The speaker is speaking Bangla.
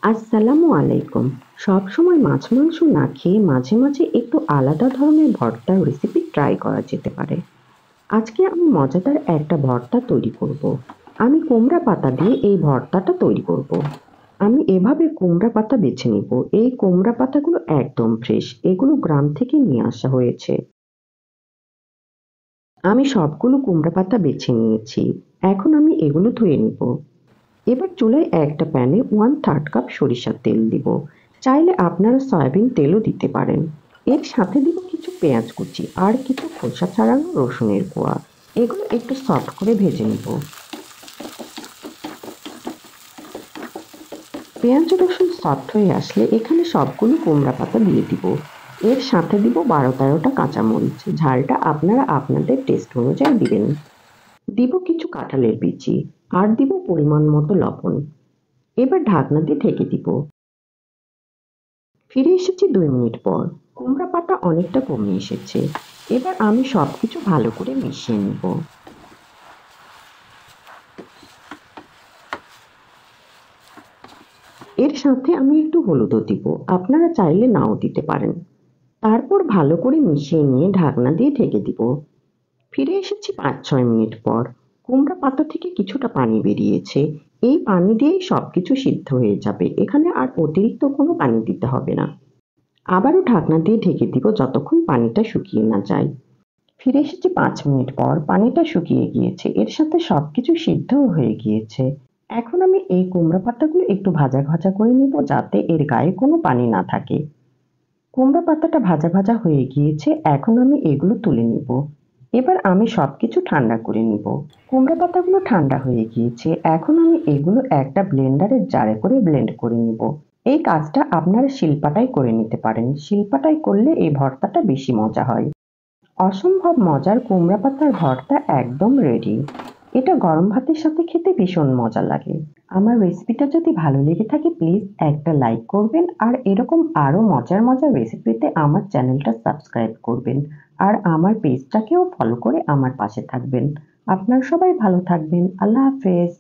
আসসালামু আলাইকুম। সবসময় মাছ মাংস না খেয়ে মাঝে মাঝে একটু আলাদা ধরনের ভর্তার রেসিপি ট্রাই করা যেতে পারে। আজকে আমি মজাদার একটা ভর্তা তৈরি করব। আমি কুমড়া পাতা দিয়ে এই ভর্তাটা তৈরি করব। আমি এভাবে কুমড়া পাতা বেছে নিব। এই কুমড়া পাতাগুলো একদম ফ্রেশ, এগুলো গ্রাম থেকে নিয়ে আসা হয়েছে। আমি সবগুলো কুমড়া পাতা বেছে নিয়েছি। এখন আমি এগুলো ধুয়ে নিব। এবার চুলায় একটা প্যানে 1/3 কাপ সরিষার তেল দিব। চাইলে আপনারা সয়াবিন তেলও দিতে পারেন। এর সাথে দিব কিছু পেঁয়াজ কুচি আর কিছু খোসা ছাড়ানো রসুনের কোয়া। এগুলো একটু সফট করে ভেজে নিব। পেঁয়াজ রসুন সফট হয়ে আসলে এখানে সবগুলো কুমড়া পাতা দিয়ে দিব। এর সাথে দিব 12-13টা কাঁচামরিচ। ঝালটা আপনারা আপনাদের টেস্ট অনুযায়ী দিবেন। দিব কিছু কাঁঠালের বিচি আর দিব পরিমাণ মতো লবণ। এবার ঢাকনা দিয়ে ঢেকে দিব। ফিরে এসেছি 2 মিনিট পর। কুমড়া পাতা অনেকটা কমে এসেছে। এবার আমি সবকিছু ভালো করে মিশিয়ে নিব। এর সাথে আমি একটু হলুদও দিব। আপনারা চাইলে নাও দিতে পারেন। তারপর ভালো করে মিশিয়ে নিয়ে ঢাকনা দিয়ে ঢেকে দিব। ফিরে এসেছি 5-6 মিনিট পর। কুমড়া পাতা থেকে কিছুটা পানি বেরিয়েছে। এই পানি দিয়েই সবকিছু সিদ্ধ হয়ে যাবে। এখানে আর অতিরিক্ত কোনো পানি দিতে হবে না। আবারও ঢাকনা দিয়ে ঢেকে দিব যতক্ষণ পানিটা শুকিয়ে না যায়। ফিরে এসেছি 5 মিনিট পর। পানিটা শুকিয়ে গিয়েছে। এর সাথে সবকিছু সিদ্ধও হয়ে গিয়েছে। এখন আমি এই কুমড়া পাতাগুলো একটু ভাজা ভাজা করে নিব যাতে এর গায়ে কোনো পানি না থাকে। কুমড়া পাতাটা ভাজা ভাজা হয়ে গিয়েছে। এখন আমি এগুলো তুলে নিব। এবার আমি সবকিছু ঠান্ডা করে নিব। কুমড়া পাতাগুলো ঠান্ডা হয়ে গিয়েছে। এখন আমি এগুলো একটা ব্লেন্ডারের জারে করে ব্লেন্ড করে নিব। এই কাজটা আপনারা শিলপাটায় করে নিতে পারেন। শিলপাটায় করলে এই ভর্তাটা বেশি মজা হয়। অসম্ভব মজার কুমড়া পাতার ভর্তা একদম রেডি। এটা গরম ভাতের সাথে খেতে ভীষণ মজা লাগে। আমার রেসিপিটা যদি ভালো লেগে থাকে প্লিজ একটা লাইক করবেন আর এরকম আরো মজার মজার রেসিপিতে আমার চ্যানেলটা সাবস্ক্রাইব করবেন আর আমার পেজটাকেও ফলো করে আমার পাশে থাকবেন। আপনারা সবাই ভালো থাকবেন। আল্লাহ হাফেজ।